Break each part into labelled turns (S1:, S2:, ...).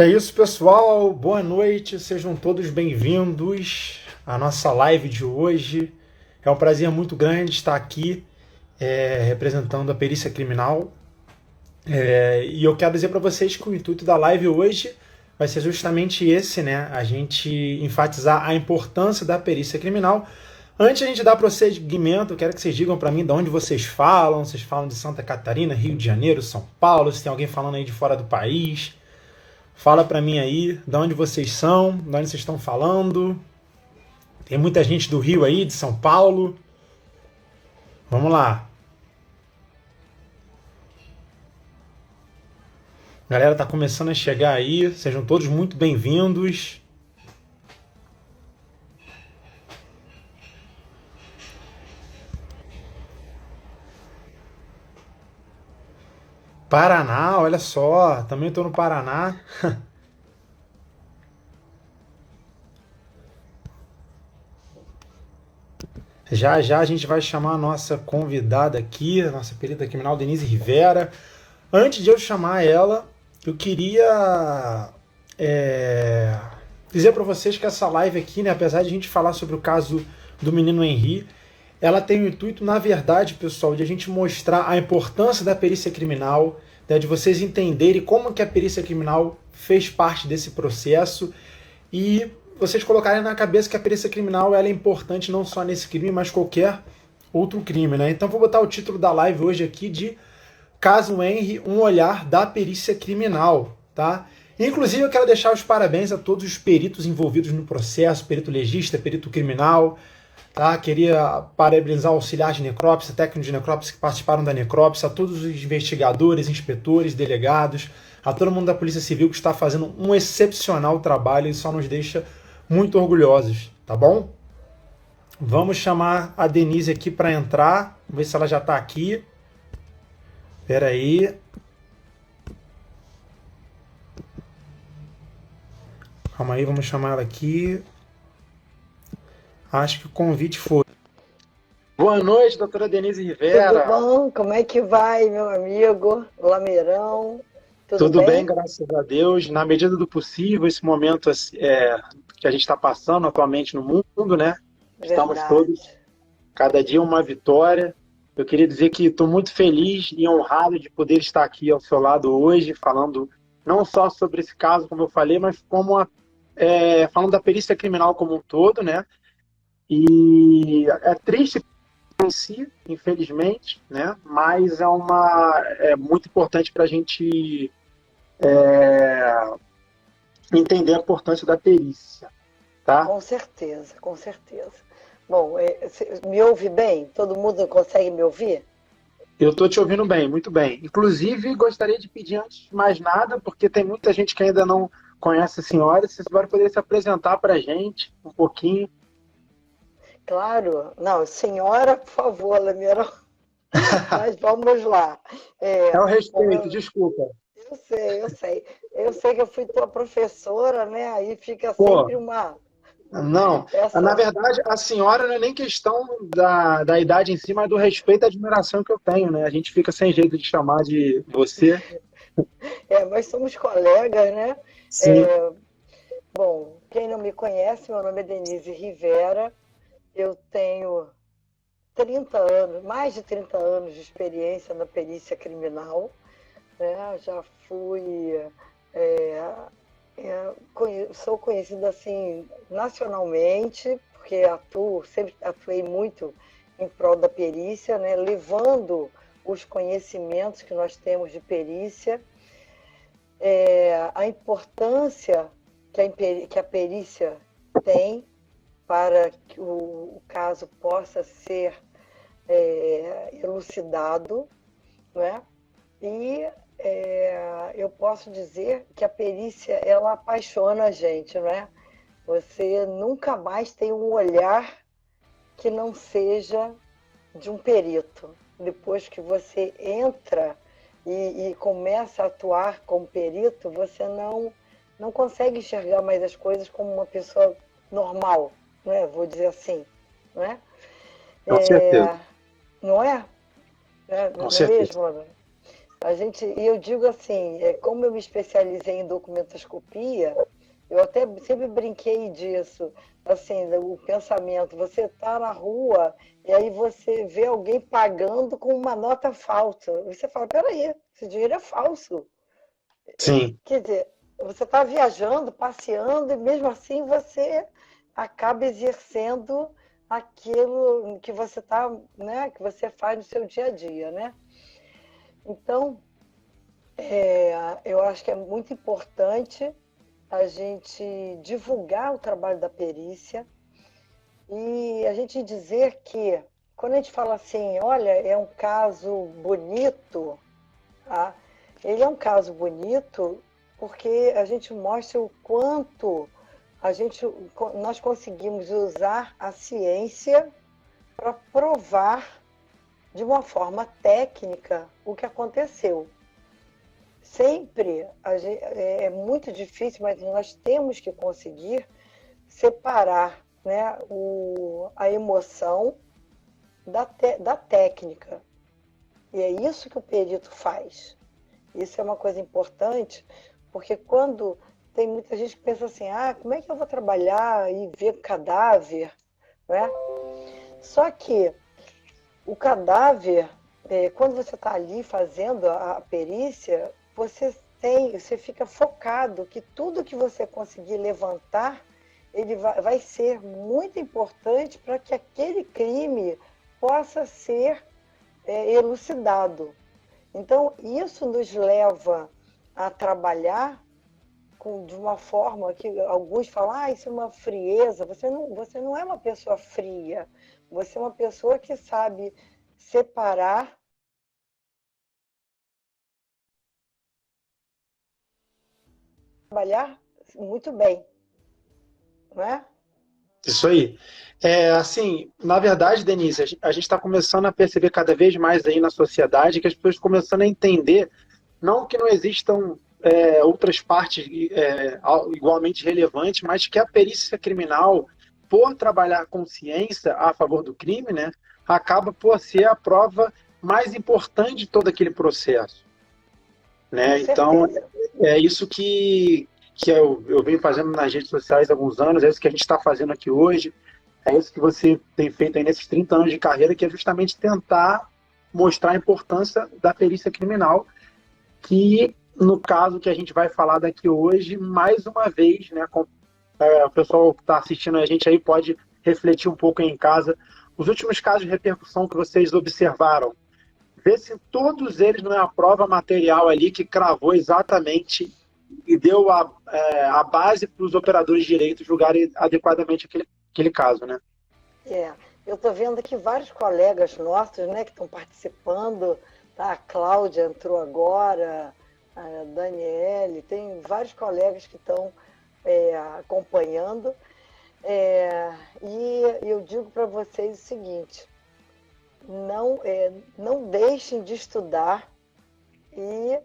S1: É isso, pessoal. Boa noite. Sejam todos bem-vindos à nossa live de hoje. É um prazer muito grande estar aqui representando a perícia criminal. E eu quero dizer para vocês que o intuito da live hoje vai ser justamente esse, né? A gente enfatizar a importância da perícia criminal. Antes de a gente dar prosseguimento, eu quero que vocês digam para mim de onde vocês falam. Vocês falam de Santa Catarina, Rio de Janeiro, São Paulo, se tem alguém falando aí de fora do país. Fala para mim aí, de onde vocês são, de onde vocês estão falando. Tem muita gente do Rio aí, de São Paulo. Vamos lá. A galera tá começando a chegar aí. Sejam todos muito bem-vindos. Paraná, olha só. Também estou no Paraná. Já já a gente vai chamar a nossa convidada aqui, a nossa perita criminal Denise Rivera. Antes de eu chamar ela, eu queria dizer para vocês que essa live aqui, né, apesar de a gente falar sobre o caso do menino Henry, ela tem o intuito, na verdade, pessoal, de a gente mostrar a importância da perícia criminal, né, de vocês entenderem como que a perícia criminal fez parte desse processo e vocês colocarem na cabeça que a perícia criminal ela é importante não só nesse crime, mas qualquer outro crime, né? Então vou botar o título da live hoje aqui de Caso Henry, um olhar da perícia criminal, tá? Inclusive eu quero deixar os parabéns a todos os peritos envolvidos no processo, perito legista, perito criminal, tá? Queria parabenizar o auxiliar de necrópsia, técnico de necrópsia que participaram da necrópsia, a todos os investigadores, inspetores, delegados, a todo mundo da Polícia Civil que está fazendo um excepcional trabalho e só nos deixa muito orgulhosos, tá bom? Vamos chamar a Denise aqui para entrar, vamos ver se ela já está aqui. Espera aí. Calma aí, vamos chamar ela aqui. Acho que o convite foi. Boa noite, doutora Denise Rivera.
S2: Tudo bom? Como é que vai, meu amigo Lameirão?
S1: Tudo bem, graças a Deus. Na medida do possível, esse momento que a gente está passando atualmente no mundo, né? Estamos todos, cada dia uma vitória. Eu queria dizer que estou muito feliz e honrado de poder estar aqui ao seu lado hoje, falando não só sobre esse caso, como eu falei, mas falando da perícia criminal como um todo, né? E é triste em si, infelizmente, né? Mas é muito importante para a gente entender a importância da perícia, tá?
S2: Com certeza, com certeza. Bom, me ouve bem? Todo mundo consegue me ouvir?
S1: Eu estou te ouvindo bem, muito bem. Inclusive, gostaria de pedir antes de mais nada, porque tem muita gente que ainda não conhece a senhora, se a senhora poderia se apresentar para a gente um pouquinho.
S2: Claro. Não, senhora, por favor, Lameirão. Mas vamos lá.
S1: É o respeito, desculpa.
S2: Eu sei, eu sei. Eu sei que eu fui tua professora, né? Aí fica sempre uma...
S1: Não, na verdade, a senhora não é nem questão da idade em si, mas do respeito e admiração que eu tenho, né? A gente fica sem jeito de chamar de você.
S2: Mas somos colegas, né?
S1: Sim.
S2: Bom, quem não me conhece, meu nome é Denise Rivera. Eu tenho 30 anos, mais de 30 anos de experiência na perícia criminal. Né? Já fui... sou conhecida assim nacionalmente, porque sempre atuei muito em prol da perícia, né? Levando os conhecimentos que nós temos de perícia, a importância que a perícia tem para que o caso possa ser elucidado, né? E eu posso dizer que a perícia, ela apaixona a gente, né? Você nunca mais tem um olhar que não seja de um perito. Depois que você entra e começa a atuar como perito, você não consegue enxergar mais as coisas como uma pessoa normal, né? Vou dizer assim, não é?
S1: Com certeza.
S2: Não é?
S1: Com certeza.
S2: Mesmo? E eu digo assim, como eu me especializei em documentoscopia, eu até sempre brinquei disso, assim, o pensamento, você está na rua e aí você vê alguém pagando com uma nota falsa. Você fala, peraí, esse dinheiro é falso.
S1: Sim,
S2: Quer dizer, você está viajando, passeando, e mesmo assim você acaba exercendo aquilo que você tá, né, que você faz no seu dia a dia, né? Então, eu acho que é muito importante a gente divulgar o trabalho da perícia e a gente dizer que, quando a gente fala assim, olha, é um caso bonito, tá? Ele é um caso bonito porque a gente mostra o quanto nós conseguimos usar a ciência para provar de uma forma técnica o que aconteceu. Sempre é muito difícil, mas nós temos que conseguir separar, né, a emoção da técnica. E é isso que o perito faz. Isso é uma coisa importante, porque quando tem muita gente que pensa assim, como é que eu vou trabalhar e ver cadáver, né? Só que o cadáver, quando você está ali fazendo a perícia, você fica focado que tudo que você conseguir levantar, ele vai ser muito importante para que aquele crime possa ser elucidado. Então, isso nos leva a trabalhar de uma forma que alguns falam, isso é uma frieza. Você não é uma pessoa fria, você é uma pessoa que sabe separar, trabalhar muito bem, não é?
S1: isso aí. Assim, na verdade, Denise, a gente está começando a perceber cada vez mais aí na sociedade que as pessoas estão começando a entender, não que não existam outras partes igualmente relevantes, mas que a perícia criminal, por trabalhar com ciência a favor do crime, né, acaba por ser a prova mais importante de todo aquele processo.
S2: Com
S1: Né? Então,
S2: certeza.
S1: é isso que eu venho fazendo nas redes sociais há alguns anos, é isso que a gente está fazendo aqui hoje, é isso que você tem feito aí nesses 30 anos de carreira, que é justamente tentar mostrar a importância da perícia criminal, que no caso que a gente vai falar daqui hoje, mais uma vez, né, o pessoal que está assistindo a gente aí pode refletir um pouco aí em casa, os últimos casos de repercussão que vocês observaram, ver se todos eles não é a prova material ali que cravou exatamente e deu a base para os operadores de direito julgarem adequadamente aquele caso, né?
S2: Eu estou vendo aqui vários colegas nossos, né, que estão participando, tá? A Cláudia entrou agora, a Daniele, tem vários colegas que estão acompanhando. E eu digo para vocês o seguinte, não deixem de estudar e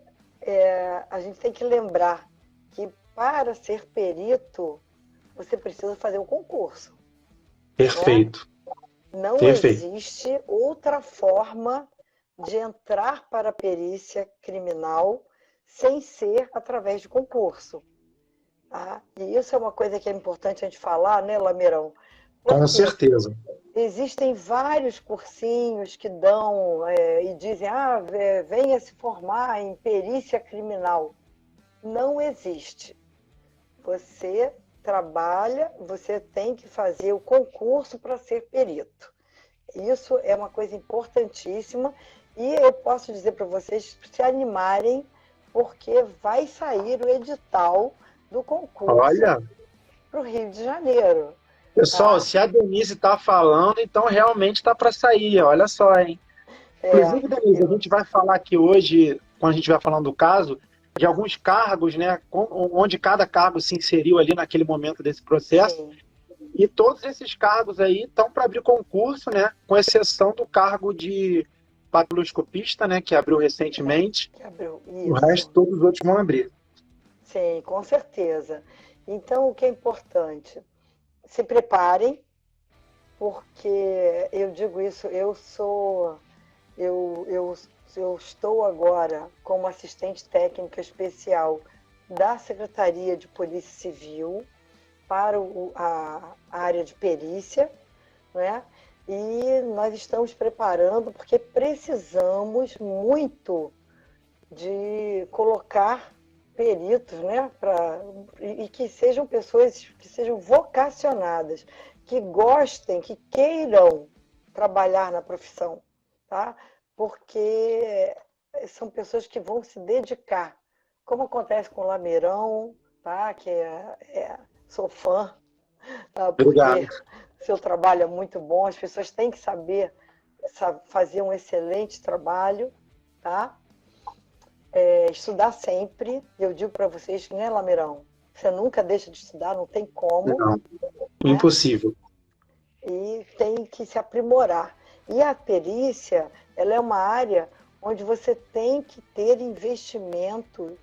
S2: a gente tem que lembrar que para ser perito, você precisa fazer o concurso, né?
S1: Perfeito,
S2: Não
S1: perfeito.
S2: existe outra forma de entrar para a perícia criminal sem ser através de concurso. Tá? E isso é uma coisa que é importante a gente falar, né, Lameirão?
S1: Com
S2: Porque
S1: certeza.
S2: existem vários cursinhos que dão e dizem, venha se formar em perícia criminal. Não existe. Você trabalha, você tem que fazer o concurso para ser perito. Isso é uma coisa importantíssima e eu posso dizer para vocês se animarem, porque vai sair o edital do concurso
S1: Olha,
S2: para o Rio de Janeiro.
S1: pessoal,
S2: Tá?
S1: se a Denise está falando, então realmente está para sair, olha só, hein?
S2: É,
S1: Inclusive, Denise, a gente vai falar aqui hoje, quando a gente vai falando do caso, de alguns cargos, né, onde cada cargo se inseriu ali naquele momento desse processo.
S2: sim,
S1: E todos esses cargos aí estão para abrir concurso, né? Com exceção do cargo de patoloscopista, né? Que abriu recentemente.
S2: que abriu.
S1: O resto,
S2: Isso.
S1: todos os outros vão abrir.
S2: Sim, com certeza. Então, o que é importante? Se preparem, porque eu digo isso, eu eu estou agora como assistente técnica especial da Secretaria de Polícia Civil para a área de perícia, né? E nós estamos preparando, porque precisamos muito de colocar peritos, né? E que sejam pessoas que sejam vocacionadas, que gostem, que queiram trabalhar na profissão, tá? Porque são pessoas que vão se dedicar, como acontece com o Lameirão, tá? Que sou fã, tá?
S1: Obrigado.
S2: Porque seu trabalho é muito bom, as pessoas têm que saber fazer um excelente trabalho, tá? Estudar sempre, eu digo para vocês, né, Lameirão? Você nunca deixa de estudar, não tem como.
S1: Não,
S2: né?
S1: impossível.
S2: E tem que se aprimorar. E a perícia, ela é uma área onde você tem que ter investimento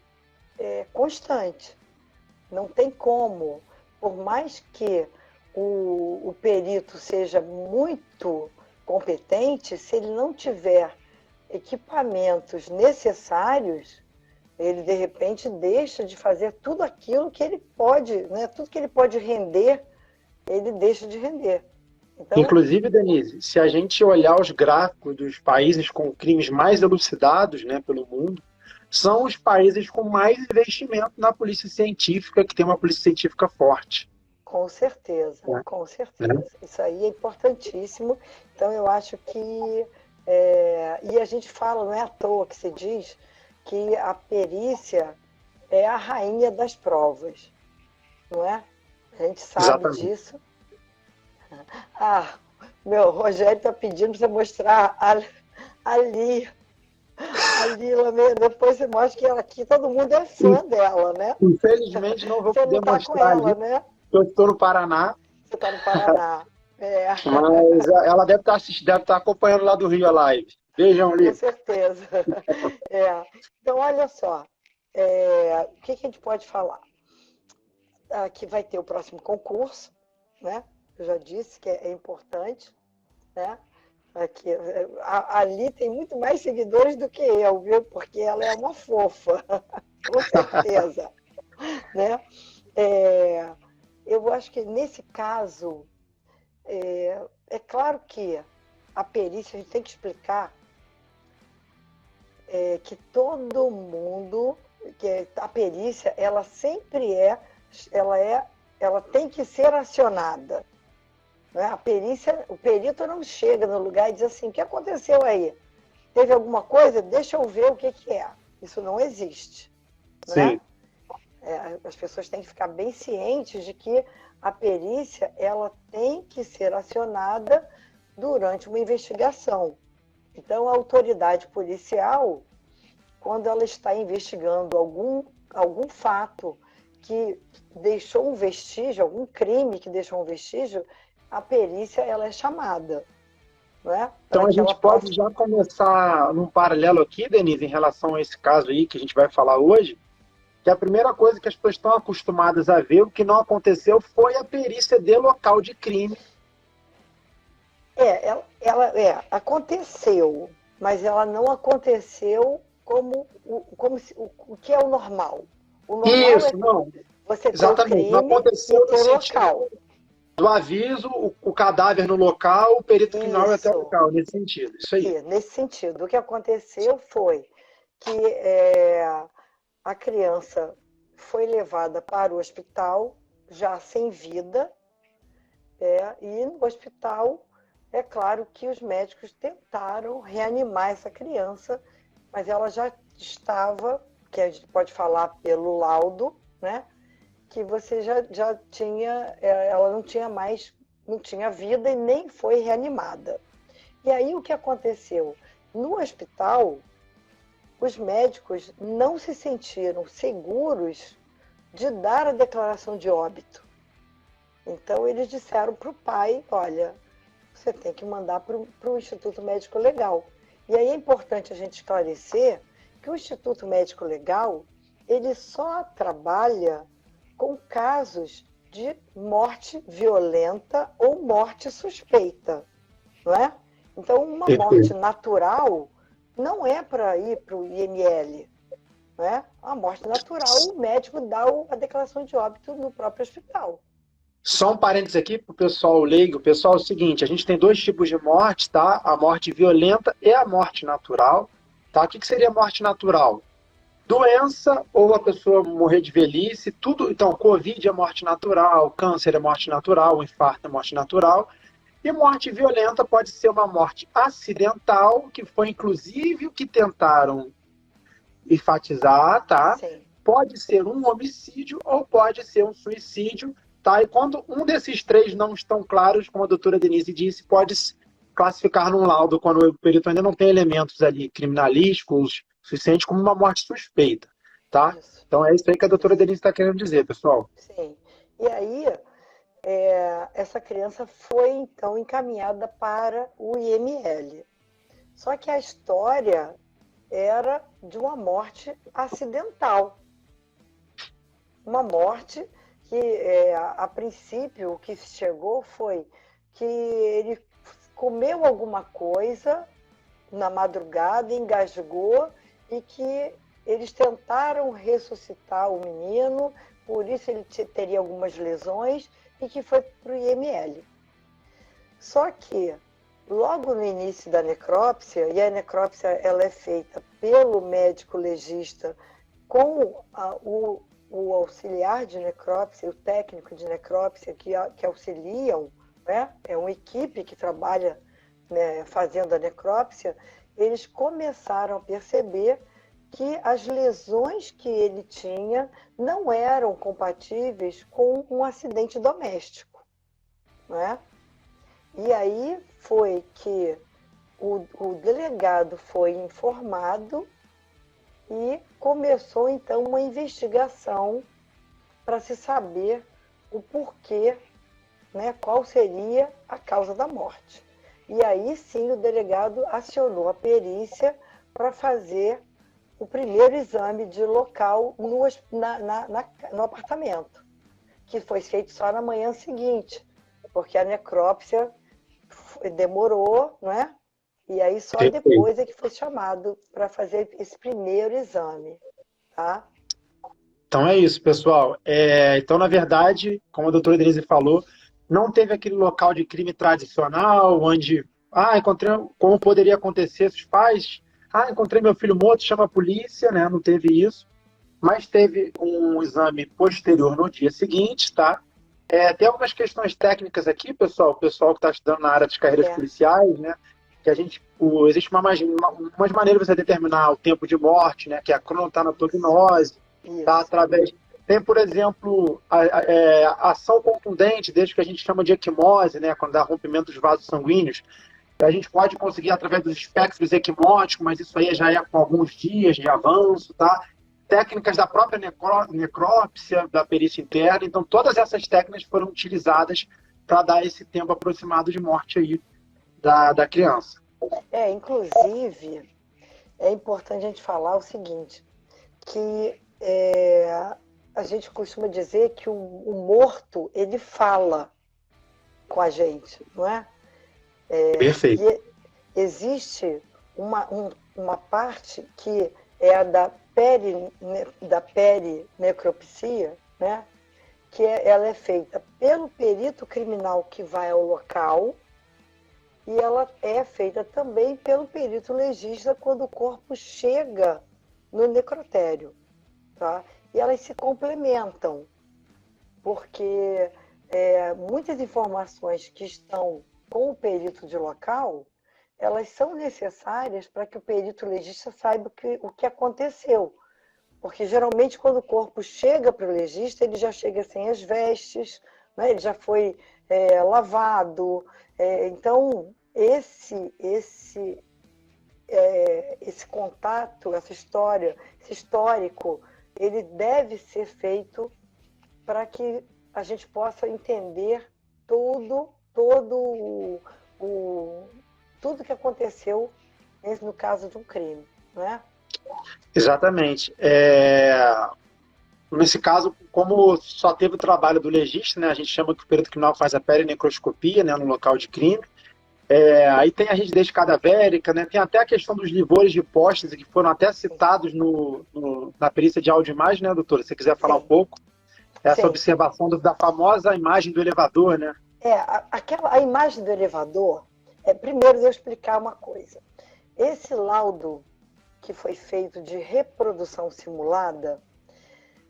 S2: constante. Não tem como. Por mais que o perito seja muito competente, se ele não tiver equipamentos necessários, ele de repente deixa de fazer tudo aquilo que ele pode, né? Tudo que ele pode render, ele deixa de render. Então,
S1: Inclusive, Denise, se a gente olhar os gráficos dos países com crimes mais elucidados, né, pelo mundo, são os países com mais investimento na polícia científica, que tem uma polícia científica forte.
S2: com certeza, com certeza. Isso aí é importantíssimo. Então, eu acho que... e a gente fala, não é à toa que se diz que a perícia é a rainha das provas, não é? A gente sabe
S1: Exatamente.
S2: disso. Meu Rogério está pedindo para você mostrar ali, Lamena. Depois você mostra que ela aqui, todo mundo é fã dela, né?
S1: Infelizmente não vou
S2: Você
S1: poder
S2: não está com
S1: mostrar
S2: ela,
S1: ali.
S2: né?
S1: Eu estou no Paraná.
S2: Você está no Paraná.
S1: Mas ela deve estar acompanhando lá do Rio a live. Vejam ali.
S2: Com certeza. Então, olha só. O que a gente pode falar? Que vai ter o próximo concurso, né? Eu já disse que é importante, né? Aqui, ali tem muito mais seguidores do que eu, viu? Porque ela é uma fofa, com certeza. Né? Eu acho que nesse caso, é claro que a perícia, a gente tem que explicar que todo mundo, que a perícia, ela sempre ela tem que ser acionada. Né? A perícia, o perito não chega no lugar e diz assim, o que aconteceu aí? Teve alguma coisa? Deixa eu ver o que é. Isso não existe.
S1: Sim.
S2: Né? As pessoas têm que ficar bem cientes de que a perícia ela tem que ser acionada durante uma investigação. Então, a autoridade policial, quando ela está investigando algum fato que deixou um vestígio, algum crime que deixou um vestígio, a perícia ela é chamada. Né?
S1: Então a gente pode já começar num paralelo aqui, Denise, em relação a esse caso aí que a gente vai falar hoje, que a primeira coisa que as pessoas estão acostumadas a ver, o que não aconteceu, foi a perícia de local de crime.
S2: Aconteceu, mas ela não aconteceu como o que é o normal. O normal você ter o crime
S1: não aconteceu
S2: e ter o local.
S1: Do aviso, o cadáver no local, o perito criminal até o local, nesse sentido. Isso aí.
S2: Nesse sentido. O que aconteceu foi que a criança foi levada para o hospital, já sem vida, e no hospital, é claro que os médicos tentaram reanimar essa criança, mas ela já estava, que a gente pode falar pelo laudo, né? Que você já tinha, ela não tinha vida e nem foi reanimada. E aí o que aconteceu? No hospital, os médicos não se sentiram seguros de dar a declaração de óbito. Então eles disseram para o pai, olha, você tem que mandar para o Instituto Médico Legal. E aí é importante a gente esclarecer que o Instituto Médico Legal, ele só trabalha com casos de morte violenta ou morte suspeita, não é? Então, uma morte natural, não é para ir para o IML, né? A morte natural, o médico dá a declaração de óbito no próprio hospital.
S1: Só um parênteses aqui para o pessoal leigo. Pessoal, é o seguinte, a gente tem dois tipos de morte, tá? A morte violenta e a morte natural. Tá? O que seria morte natural? Doença ou a pessoa morrer de velhice, tudo. Então, Covid é morte natural, câncer é morte natural, infarto é morte natural. E morte violenta pode ser uma morte acidental, que foi inclusive o que tentaram enfatizar, tá?
S2: Sim.
S1: Pode ser um homicídio ou pode ser um suicídio, tá? E quando um desses três não estão claros, como a doutora Denise disse, pode classificar num laudo quando o perito ainda não tem elementos ali criminalísticos suficientes como uma morte suspeita, tá?
S2: Isso.
S1: Então é isso aí que a doutora Denise está querendo dizer, pessoal.
S2: Sim. E aí, essa criança foi então encaminhada para o IML. Só que a história era de uma morte acidental. Uma morte que, a princípio, o que chegou foi que ele comeu alguma coisa na madrugada, engasgou e que eles tentaram ressuscitar o menino, por isso ele teria algumas lesões e que foi para o IML. Só que logo no início da necrópsia, e a necrópsia ela é feita pelo médico legista com o auxiliar de necrópsia, o técnico de necrópsia que auxiliam, né? É uma equipe que trabalha, né, fazendo a necrópsia. Eles começaram a perceber que as lesões que ele tinha não eram compatíveis com um acidente doméstico, né? E aí foi que o delegado foi informado e começou então uma investigação para se saber o porquê, né, qual seria a causa da morte. E aí sim o delegado acionou a perícia para fazer o primeiro exame de local no apartamento, que foi feito só na manhã seguinte, porque a necrópsia demorou, né? E aí só depois é que foi chamado para fazer esse primeiro exame, tá?
S1: Então é isso, pessoal. Então, na verdade, como a doutora Denise falou, não teve aquele local de crime tradicional, onde, encontrei, como poderia acontecer se os pais, encontrei meu filho morto, chama a polícia, né? Não teve isso. Mas teve um exame posterior no dia seguinte, tá? Tem algumas questões técnicas aqui, pessoal, o pessoal que está estudando na área das carreiras policiais, né? Que existe umas maneiras de você determinar o tempo de morte, né? Que é a cronotanatognose, tá? Tem, por exemplo, a ação contundente, desde que a gente chama de equimose, né? Quando dá rompimento dos vasos sanguíneos. A gente pode conseguir através dos espectros equimóticos, mas isso aí já é com alguns dias de avanço, tá? Técnicas da própria necrópsia, da perícia interna. Então, todas essas técnicas foram utilizadas para dar esse tempo aproximado de morte aí da criança.
S2: Inclusive, é importante a gente falar o seguinte, que a gente costuma dizer que o morto, ele fala com a gente, não é?
S1: Perfeito.
S2: E existe uma parte que é a da perinecropsia, né? Que ela é feita pelo perito criminal que vai ao local e ela é feita também pelo perito legista quando o corpo chega no necrotério, tá? E elas se complementam, porque muitas informações que estão com o perito de local, elas são necessárias para que o perito legista saiba o que aconteceu. Porque geralmente quando o corpo chega para o legista, ele já chega sem as vestes, né? Ele já foi lavado. Então, esse contato, essa história, esse histórico, ele deve ser feito para que a gente possa entender tudo que aconteceu no caso de um crime, né?
S1: Exatamente. Nesse caso, como só teve o trabalho do legista, né, a gente chama que o perito criminal faz a perinecroscopia, né, no local de crime. Aí tem a rigidez cadavérica, né? Tem até a questão dos livores de hipóstase, que foram até citados na perícia de áudio e imagem, né, doutora? Se você quiser falar um
S2: Sim,
S1: pouco, essa
S2: sim.
S1: observação da famosa imagem do elevador, né?
S2: A imagem do elevador, primeiro eu explicar uma coisa. Esse laudo que foi feito de reprodução simulada,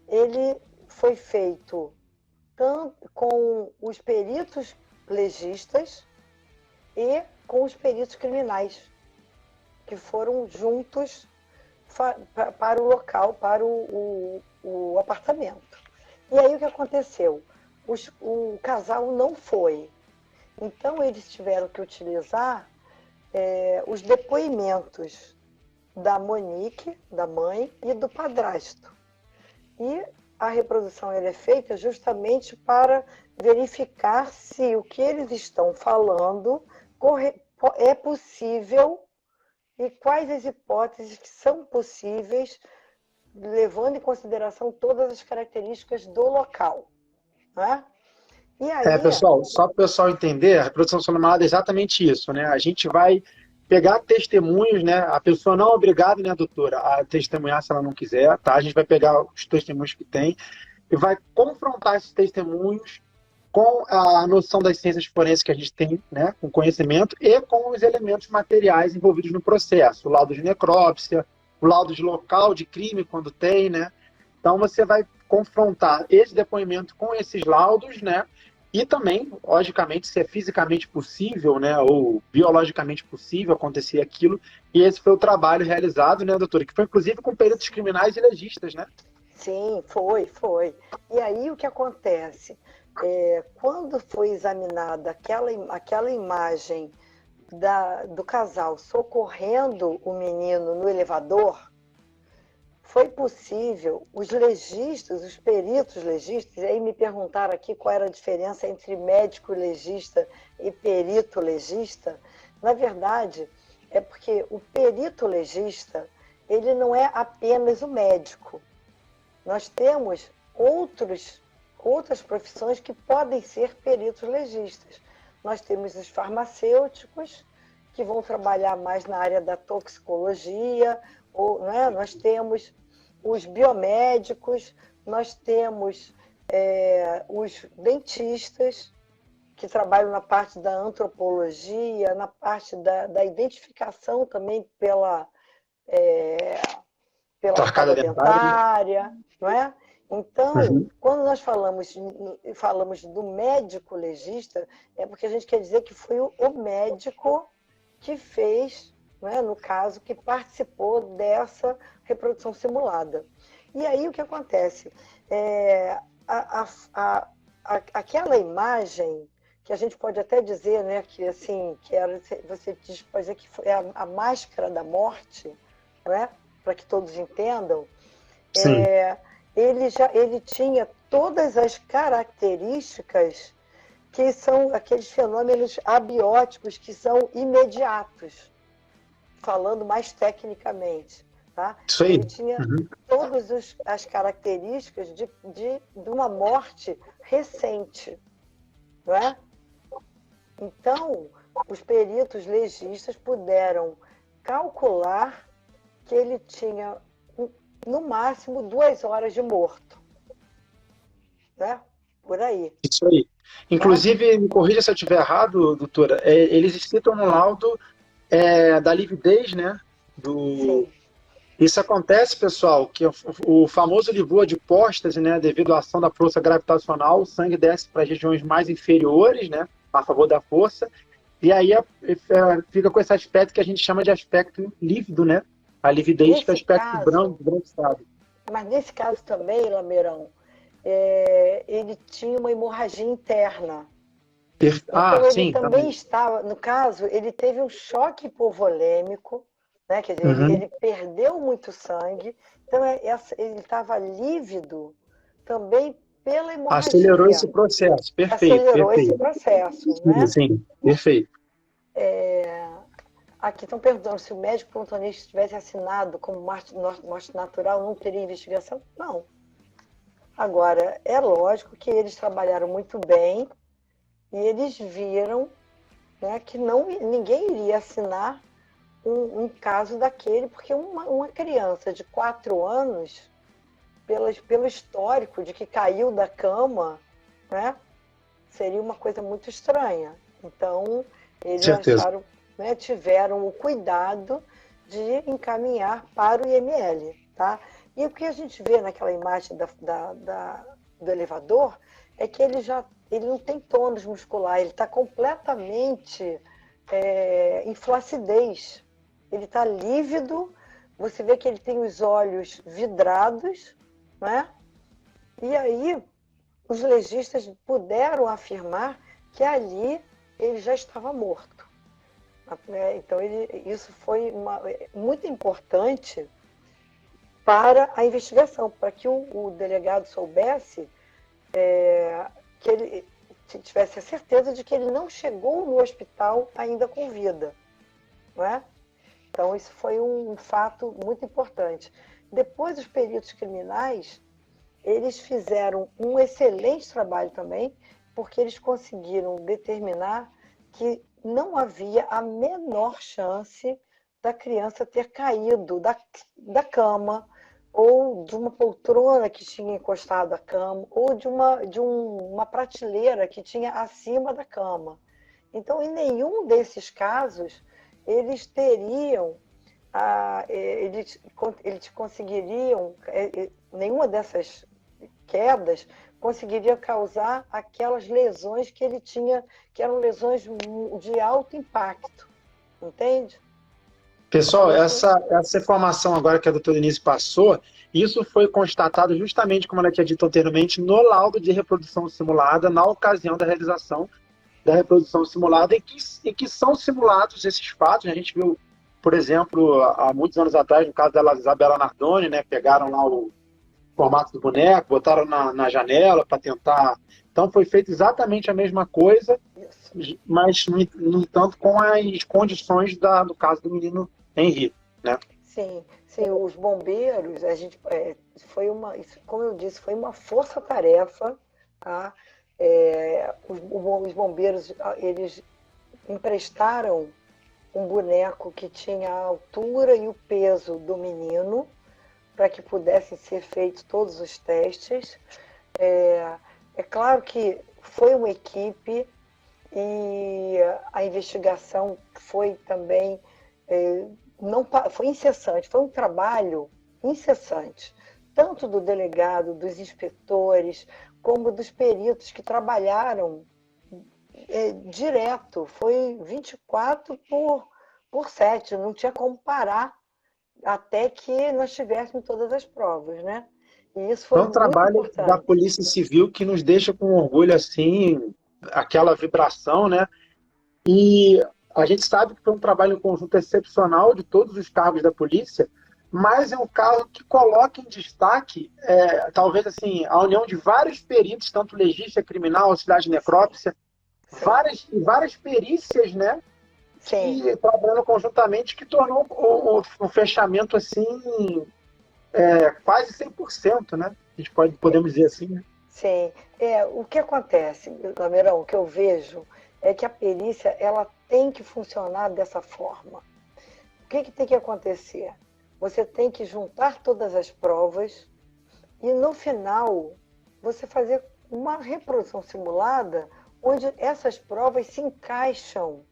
S2: ele foi feito tanto com os peritos legistas e com os peritos criminais, que foram juntos para o local, para o apartamento. E aí o que aconteceu? O casal não foi. Então eles tiveram que utilizar os depoimentos da Monique, da mãe, e do padrasto. E a reprodução é feita justamente para verificar se o que eles estão falando é possível e quais as hipóteses que são possíveis, levando em consideração todas as características do local. Né? E aí...
S1: Pessoal, só para o pessoal entender, a reprodução simulada é exatamente isso, né? A gente vai pegar testemunhos, né? A pessoa não é obrigada, né, doutora, a testemunhar se ela não quiser, tá? A gente vai pegar os testemunhos que tem e vai confrontar esses testemunhos com a noção das ciências forenses que a gente tem, né, com conhecimento, e com os elementos materiais envolvidos no processo, o laudo de necrópsia, o laudo de local de crime, quando tem, né? Então você vai confrontar esse depoimento com esses laudos, né? E também, logicamente, se é fisicamente possível, né, ou biologicamente possível acontecer aquilo. E esse foi o trabalho realizado, né, doutora? Que foi inclusive com peritos criminais e legistas, né?
S2: Sim, foi. E aí o que acontece? Quando foi examinada aquela imagem do casal socorrendo o menino no elevador, foi possível, os legistas, os peritos legistas, aí me perguntaram aqui qual era a diferença entre médico legista e perito legista. Na verdade, é porque o perito legista, ele não é apenas o médico. Nós temos outras profissões que podem ser peritos legistas. Nós temos os farmacêuticos, que vão trabalhar mais na área da toxicologia, né? Nós temos os biomédicos, nós temos os dentistas, que trabalham na parte da antropologia, na parte da identificação também pela arcada dentária, não é? Então, quando nós falamos do médico legista, é porque a gente quer dizer que foi o médico que fez, não é? No caso, que participou dessa reprodução simulada. E aí o que acontece? Aquela imagem, que a gente pode até dizer, né, que assim, você pode dizer que foi a máscara da morte, não é? Para que todos entendam, ele tinha todas as características que são aqueles fenômenos abióticos que são imediatos, falando mais tecnicamente. Tá?
S1: Isso aí.
S2: Ele tinha todas as características de uma morte recente. Não é? Então, os peritos legistas puderam calcular que ele tinha, no máximo, 2 horas de morto. Né? Por aí.
S1: Isso aí. Inclusive, me corrija se eu estiver errado, doutora, eles citam no laudo da lividez, né?
S2: Sim.
S1: Isso acontece, pessoal, que o famoso livor de hipóstase, né, devido à ação da força gravitacional, o sangue desce para as regiões mais inferiores, né, a favor da força, e aí fica com esse aspecto que a gente chama de aspecto lívido, né? A lividez, que é o aspecto branco-estado.
S2: Mas nesse caso também, Lameirão, ele tinha uma hemorragia interna. Então ele também estava, no caso, ele teve um choque hipovolêmico, né? Quer dizer, ele perdeu muito sangue, então ele estava lívido também pela hemorragia.
S1: Acelerou esse processo, perfeito.
S2: Esse processo, né?
S1: Sim, perfeito.
S2: Aqui estão perguntando se o médico plantonista tivesse assinado como morte natural, não teria investigação? Não. Agora, é lógico que eles trabalharam muito bem e eles viram, né, que ninguém iria assinar um caso daquele, porque uma criança de 4 anos, pelo histórico de que caiu da cama, né, seria uma coisa muito estranha. Então, eles
S1: Certeza.
S2: acharam, né, tiveram o cuidado de encaminhar para o IML. Tá? E o que a gente vê naquela imagem do elevador é que ele não tem tônus muscular, ele está completamente em flacidez. Ele está lívido, você vê que ele tem os olhos vidrados, né? E aí os legistas puderam afirmar que ali ele já estava morto. Então, isso foi muito importante para a investigação, para que o delegado soubesse que ele tivesse a certeza de que ele não chegou no hospital ainda com vida. Não é? Então, isso foi um fato muito importante. Depois, os peritos criminais, eles fizeram um excelente trabalho também, porque eles conseguiram determinar que não havia a menor chance da criança ter caído da cama, ou de uma poltrona que tinha encostado à cama, ou de uma prateleira que tinha acima da cama. Então, em nenhum desses casos, eles teriam, eles conseguiriam, nenhuma dessas quedas conseguiria causar aquelas lesões que ele tinha, que eram lesões de alto impacto, entende?
S1: Pessoal, essa informação agora que a doutora Denise passou, isso foi constatado justamente, como ela tinha dito anteriormente, no laudo de reprodução simulada, na ocasião da realização da reprodução simulada, em que são simulados esses fatos. A gente viu, por exemplo, há muitos anos atrás, no caso da Isabela Nardoni, né, pegaram lá o formato do boneco, botaram na janela para tentar. Então foi feito exatamente a mesma coisa,
S2: Isso.
S1: mas, no entanto, com as condições do caso do menino Henri, né?
S2: Sim, sim, os bombeiros, a gente, como eu disse, foi uma força-tarefa, tá? Os bombeiros, eles emprestaram um boneco que tinha a altura e o peso do menino, para que pudessem ser feitos todos os testes. É claro que foi uma equipe e a investigação foi também não foi incessante, foi um trabalho incessante, tanto do delegado, dos inspetores, como dos peritos que trabalharam direto, foi 24 por 7, não tinha como parar até que nós tivéssemos todas as provas, né? E isso
S1: É
S2: foi
S1: um
S2: muito
S1: trabalho da
S2: importante.
S1: Polícia Civil que nos deixa com orgulho, assim, aquela vibração, né? E a gente sabe que foi um trabalho em conjunto excepcional de todos os cargos da polícia, mas é um caso que coloca em destaque, talvez assim, a união de vários peritos, tanto legista, criminal, auxiliar de
S2: Sim,
S1: necrópsia,
S2: sim,
S1: várias perícias, né?
S2: sim,
S1: Que trabalhando conjuntamente, que tornou o fechamento assim, quase 100%, né? A gente podemos dizer assim, né?
S2: sim. O que acontece, Lameirão, o que eu vejo é que a perícia ela tem que funcionar dessa forma. O que tem que acontecer? Você tem que juntar todas as provas e, no final, você fazer uma reprodução simulada onde essas provas se encaixam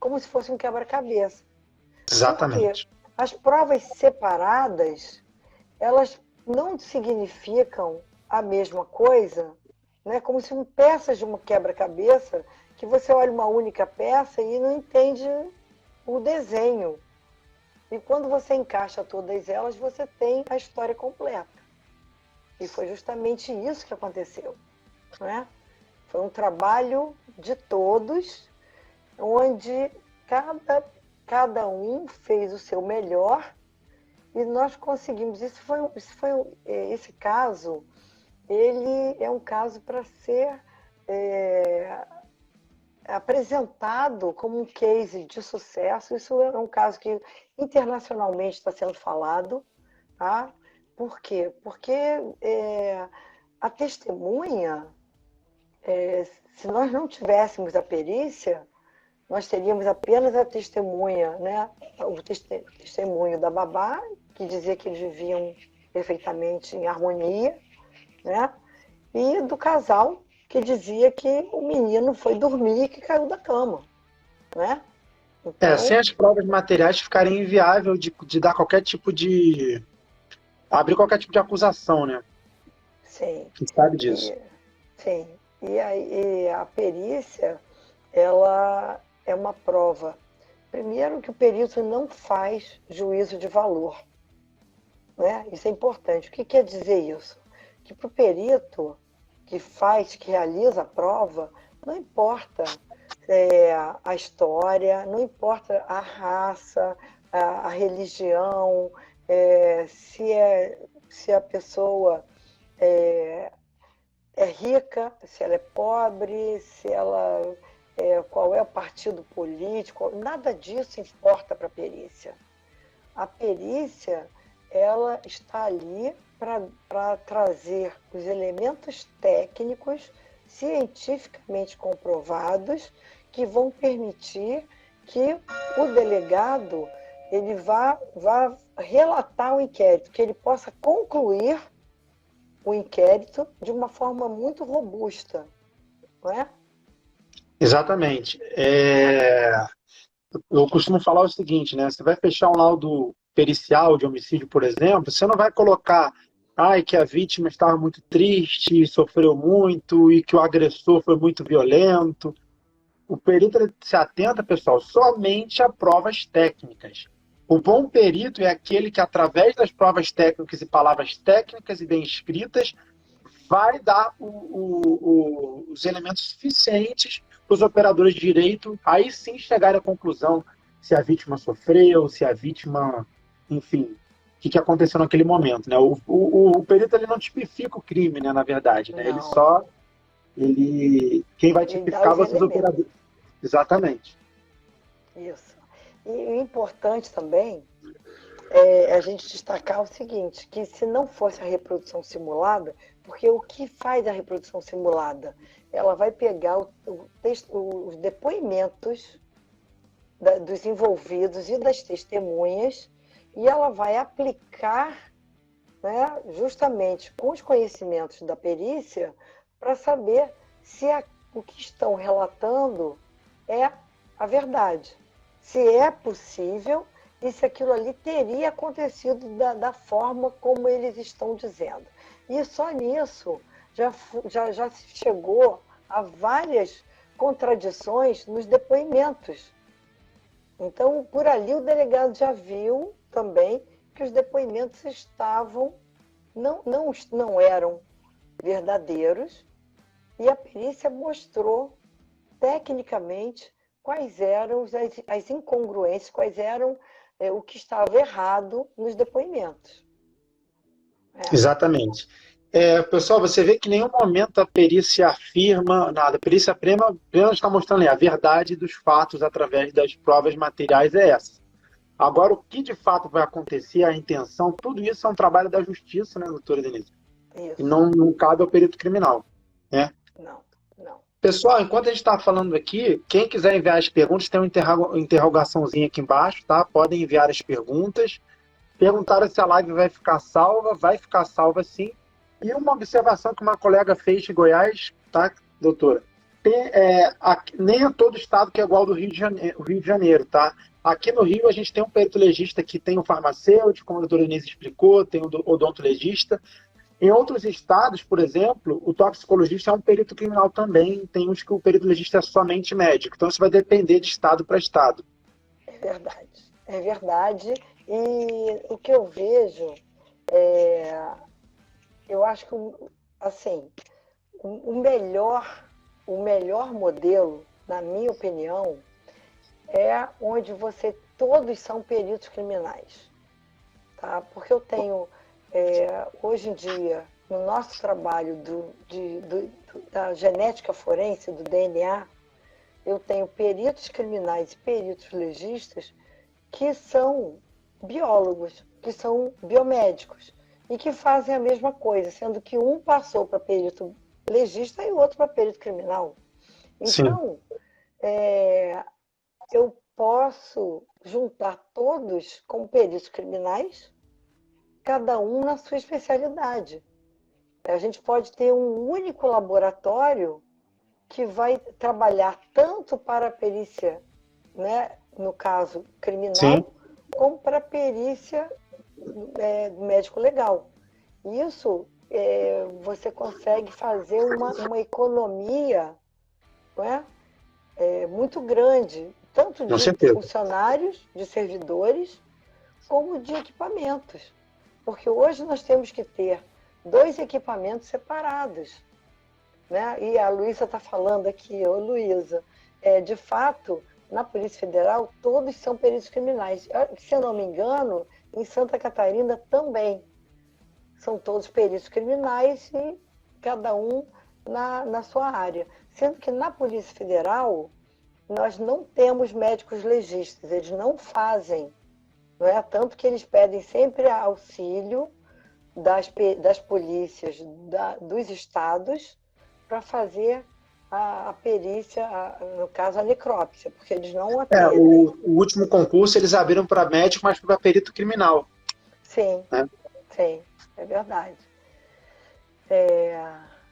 S2: como se fosse um quebra-cabeça. Porque
S1: Exatamente.
S2: as provas separadas, elas não significam a mesma coisa, né? Como se peças de uma quebra-cabeça, que você olha uma única peça e não entende o desenho. E quando você encaixa todas elas, você tem a história completa. E foi justamente isso que aconteceu, né? Foi um trabalho de todos, onde cada um fez o seu melhor e nós conseguimos. Esse caso, ele é um caso para ser apresentado como um case de sucesso. Isso é um caso que internacionalmente está sendo falado, tá? Por quê? Porque a testemunha, se nós não tivéssemos a perícia, nós teríamos apenas a testemunha, né? O testemunho da babá, que dizia que eles viviam perfeitamente em harmonia, né? E do casal, que dizia que o menino foi dormir e que caiu da cama, né?
S1: Sem
S2: Então,
S1: as provas materiais ficaria inviável de dar qualquer tipo de... abrir qualquer tipo de acusação, né?
S2: sim,
S1: A gente sabe disso.
S2: e, sim. E a perícia, ela é uma prova. Primeiro que o perito não faz juízo de valor, né? Isso é importante. O que quer dizer isso? Que para o perito que realiza a prova, não importa a história, não importa a raça, a religião, se a pessoa é, é rica, se ela é pobre, se ela qual é o partido político, nada disso importa para a perícia. A perícia, ela está ali para trazer os elementos técnicos cientificamente comprovados que vão permitir que o delegado ele vá relatar o inquérito, que ele possa concluir o inquérito de uma forma muito robusta, não é?
S1: Exatamente. Eu costumo falar o seguinte, né? Você vai fechar um laudo pericial de homicídio, por exemplo, você não vai colocar que a vítima estava muito triste, sofreu muito e que o agressor foi muito violento. O perito se atenta, pessoal, somente a provas técnicas. O bom perito é aquele que, através das provas técnicas e palavras técnicas e bem escritas, vai dar os elementos suficientes para os operadores de direito aí sim chegarem à conclusão se a vítima sofreu, se a vítima, enfim, o que aconteceu naquele momento, né? O perito ele não tipifica o crime, né, na verdade, né?
S2: Não,
S1: Quem vai
S2: ele dá
S1: tipificar
S2: os
S1: vão ser os
S2: elementos.
S1: operadores. Exatamente.
S2: Isso. E o importante também a gente destacar o seguinte, que se não fosse a reprodução simulada, porque o que faz a reprodução simulada? Ela vai pegar os depoimentos dos envolvidos e das testemunhas e ela vai aplicar, né, justamente com os conhecimentos da perícia para saber se o que estão relatando é a verdade, se é possível e se aquilo ali teria acontecido da forma como eles estão dizendo. E só nisso já se chegou a várias contradições nos depoimentos. Então, por ali, o delegado já viu também que os depoimentos não eram verdadeiros e a perícia mostrou tecnicamente quais eram as incongruências, quais eram o que estava errado nos depoimentos.
S1: Exatamente. Pessoal, você vê que em nenhum momento a perícia afirma nada. A perícia apenas está mostrando a verdade dos fatos através das provas materiais é essa. Agora, o que de fato vai acontecer, a intenção, tudo isso é um trabalho da justiça, né, doutora Denise? E
S2: Isso.
S1: não cabe ao perito criminal, né?
S2: Não, não.
S1: Pessoal, enquanto a gente está falando aqui, quem quiser enviar as perguntas, tem uma interrogaçãozinha aqui embaixo, tá? Podem enviar as perguntas. Perguntaram se a live vai ficar salva sim. E uma observação que uma colega fez de Goiás, tá, doutora? Nem é todo estado que é igual ao do Rio de Janeiro, tá? Aqui no Rio a gente tem um perito legista que tem um farmacêutico, como a doutora Inês explicou, tem um odontologista. Em outros estados, por exemplo, o toxicologista é um perito criminal também. Tem uns que o perito legista é somente médico. Então isso vai depender de estado para estado.
S2: É verdade. É verdade. E o que eu vejo, eu acho que, assim, o melhor modelo, na minha opinião, é onde todos são peritos criminais. Tá? Porque eu tenho, hoje em dia, no nosso trabalho da genética forense, do DNA, eu tenho peritos criminais e peritos legistas que são biólogos, que são biomédicos e que fazem a mesma coisa, sendo que um passou para perito legista e o outro para perito criminal.
S1: Sim.
S2: Então, eu posso juntar todos como peritos criminais, cada um na sua especialidade. A gente pode ter um único laboratório que vai trabalhar tanto para a perícia, né, no caso
S1: Sim.
S2: criminal, como para a perícia médico legal. Isso você consegue fazer uma economia, não é? Muito grande, tanto
S1: Com
S2: de
S1: certeza.
S2: funcionários, de servidores, como de equipamentos. Porque hoje nós temos que ter 2 equipamentos separados. Né? E a Luísa está falando aqui, ô Luísa, de fato, na Polícia Federal, todos são peritos criminais. Se eu não me engano, em Santa Catarina também. São todos peritos criminais e cada um na sua área. Sendo que na Polícia Federal, nós não temos médicos legistas, eles não fazem. Não é? Tanto que eles pedem sempre auxílio das polícias dos estados para fazer a perícia, no caso a necrópsia, porque eles não atendem.
S1: O último concurso eles abriram para médico, mas para perito criminal.
S2: Sim,
S1: Né?
S2: sim, é verdade.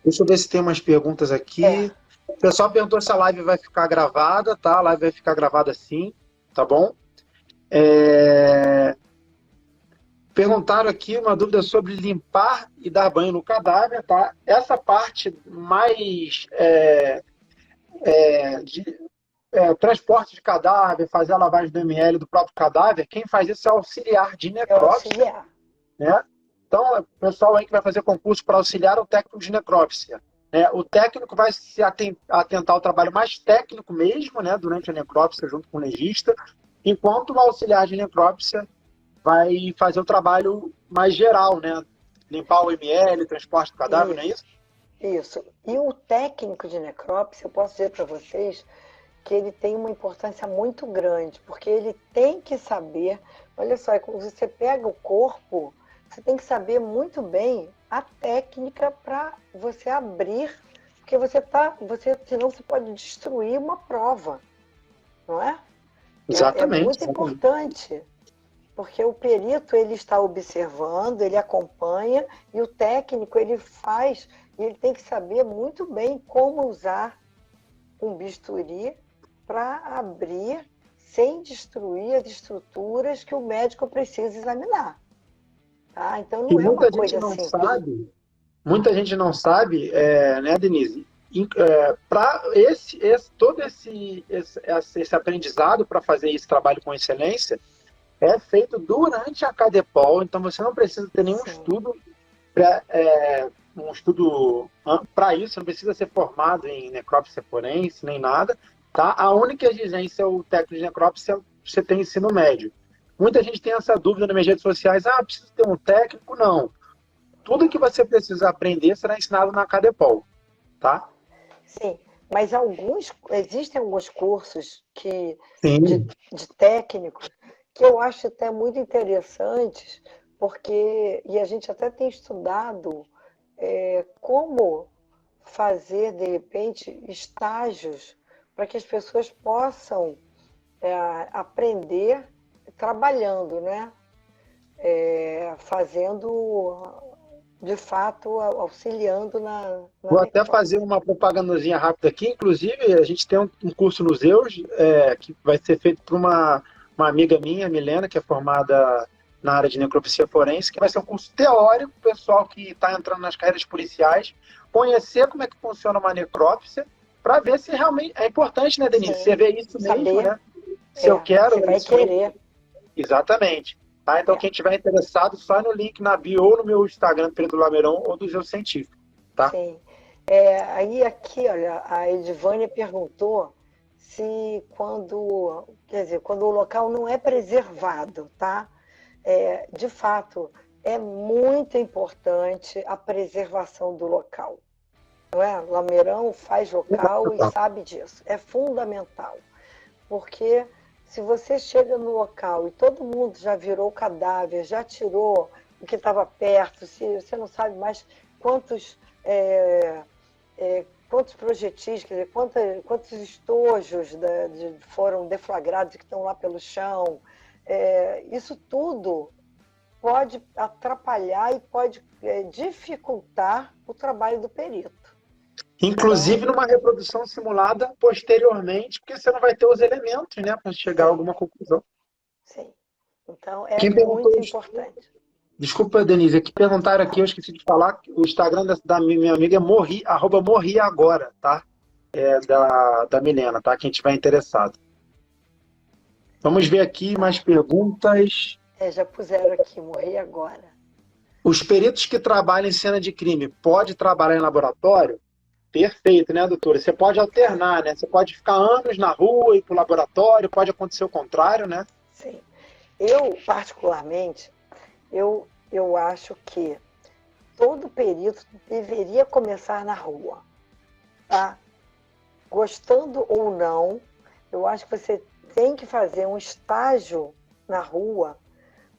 S1: Deixa eu ver se tem umas perguntas aqui. O pessoal perguntou se a live vai ficar gravada, tá? A live vai ficar gravada sim, tá bom? Perguntaram aqui uma dúvida sobre limpar e dar banho no cadáver, tá? Essa parte mais transporte de cadáver, fazer a lavagem do ml do próprio cadáver, quem faz isso é o auxiliar de necrópsia.
S2: Auxiliar.
S1: Né? Então, o pessoal aí que vai fazer concurso para auxiliar o técnico de necrópsia. Né? O técnico vai se atentar ao trabalho mais técnico mesmo, né? Durante a necrópsia, junto com o legista, enquanto o auxiliar de necrópsia vai fazer o trabalho mais geral, né? Limpar o ml, transporte do cadáver, não é isso?
S2: Isso. E o técnico de necrópsia, eu posso dizer para vocês que ele tem uma importância muito grande, porque ele tem que saber, olha só, quando você pega o corpo, você tem que saber muito bem a técnica para você abrir, porque senão você pode destruir uma prova, não é?
S1: Exatamente.
S2: É muito importante, porque o perito ele está observando, ele acompanha, e o técnico ele faz, e ele tem que saber muito bem como usar um bisturi para abrir sem destruir as estruturas que o médico precisa examinar. Tá? Então não é uma coisa simples.
S1: Muita gente não sabe, né, Denise? Para todo esse aprendizado para fazer esse trabalho com excelência é feito durante a Cadepol, então você não precisa ter nenhum estudo para isso, não precisa ser formado em necrópsia forense, nem nada. Tá? A única exigência é o técnico de necrópsia, você tem ensino médio. Muita gente tem essa dúvida nas minhas redes sociais, preciso ter um técnico? Não. Tudo que você precisa aprender será ensinado na Cadepol, tá?
S2: Sim, mas existem alguns cursos de técnicos que eu acho até muito interessantes, e a gente até tem estudado como fazer, de repente, estágios para que as pessoas possam aprender trabalhando, né? Fazendo, de fato, auxiliando na
S1: Vou até fazer uma propagandazinha rápida aqui. Inclusive, a gente tem um curso nos EUS, que vai ser feito por uma amiga minha, Milena, que é formada na área de necropsia forense, que vai ser um curso teórico, pessoal que está entrando nas carreiras policiais, conhecer como é que funciona uma necrópsia, para ver se realmente é importante, né, Denise?
S2: Sim,
S1: você vê isso mesmo, né? Se eu quero...
S2: Você vai querer.
S1: Exatamente. Tá? Então, quem tiver interessado, só no link na bio ou no meu Instagram, Pedro Lameron, ou do Geo Científico. Tá?
S2: Sim. Aí aqui, olha, a Edvânia perguntou se quando o local não é preservado, tá? De fato, é muito importante a preservação do local. Não é? Lameirão faz local e sabe disso. É fundamental. Porque se você chega no local e todo mundo já virou o cadáver, já tirou o que estava perto, se você não sabe mais quantos quantos projetis, quer dizer, quantos estojos foram deflagrados que estão lá pelo chão. Isso tudo pode atrapalhar e pode dificultar o trabalho do perito.
S1: Inclusive numa reprodução simulada posteriormente, porque você não vai ter os elementos, né, para chegar a alguma conclusão.
S2: Sim. Então, é
S1: Quem
S2: muito importante.
S1: Desculpa, Denise, aqui perguntaram aqui, eu esqueci de falar, o Instagram da minha amiga é @morri agora, tá? É da Milena, tá? Quem tiver interessado. Vamos ver aqui mais perguntas.
S2: Já puseram aqui, morri agora.
S1: Os peritos que trabalham em cena de crime, pode trabalhar em laboratório? Perfeito, né, doutora? Você pode alternar, né? Você pode ficar anos na rua e ir para o laboratório, pode acontecer o contrário, né?
S2: Sim. Eu, particularmente, eu acho que todo perito deveria começar na rua, tá? Gostando ou não, eu acho que você tem que fazer um estágio na rua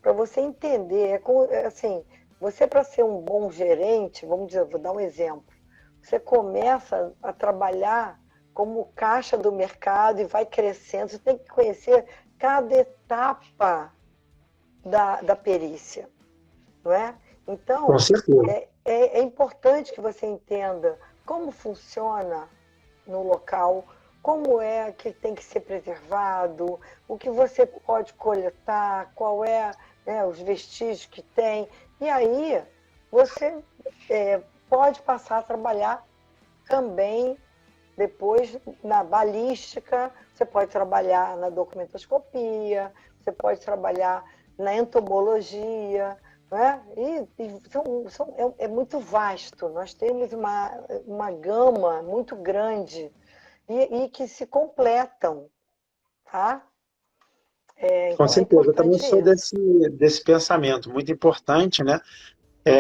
S2: para você entender. Assim, você, para ser um bom gerente, vamos dizer, vou dar um exemplo, você começa a trabalhar como caixa do mercado e vai crescendo, você tem que conhecer cada etapa da perícia, não é? Então,
S1: com certeza.
S2: É importante que você entenda como funciona no local, como é que tem que ser preservado, o que você pode coletar, qual é, né, os vestígios que tem. E aí você pode passar a trabalhar também depois na balística, você pode trabalhar na documentoscopia, você pode trabalhar na entomologia, né? É muito vasto. Nós temos uma gama muito grande e que se completam, tá?
S1: Com
S2: Então é
S1: certeza, eu também
S2: importante
S1: sou
S2: isso.
S1: desse pensamento. Muito importante, né?